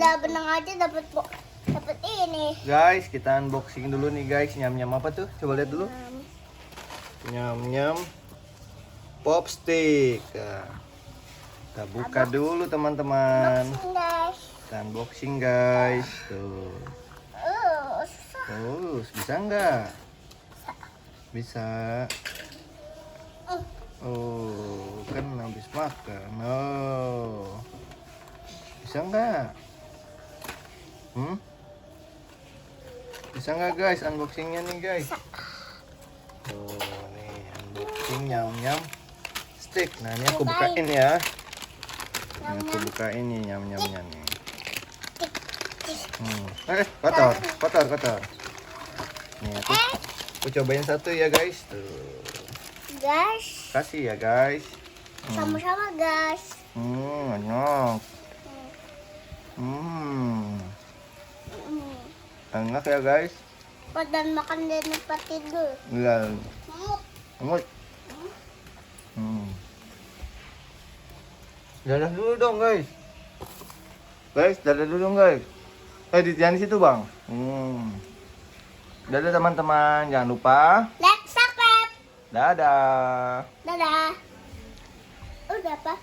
ada benang aja dapat ini. Guys, kita unboxing dulu nih guys. Nyam-nyam apa tuh? Coba lihat dulu. Nyam-nyam pop stick. Nah, kita buka dulu teman-teman. Unboxing guys. Kita unboxing guys. Tuh. Susah. Terus bisa nggak? Bisa. Oh, kan habis makan. Oh. Bisa nggak? Bisa nggak guys unboxingnya nih guys? Tuh nih unboxing nyam-nyam stick. Nah ini aku bukain ya. Ini aku bukain nih nyam-nyamnya nih. Kotor. Nih aku cobain satu ya guys. Tuh. Guys. Kasih ya guys. Sama-sama guys. Enak. Enak ya guys. Dan makan dan lupa tidur. Iya. Emut. Dadah dulu dong guys. Dadah dulu dong guys. Jangan di situ bang. Dadah teman-teman. Jangan lupa. Like, subscribe. Dadah. Dadah. Udah apa?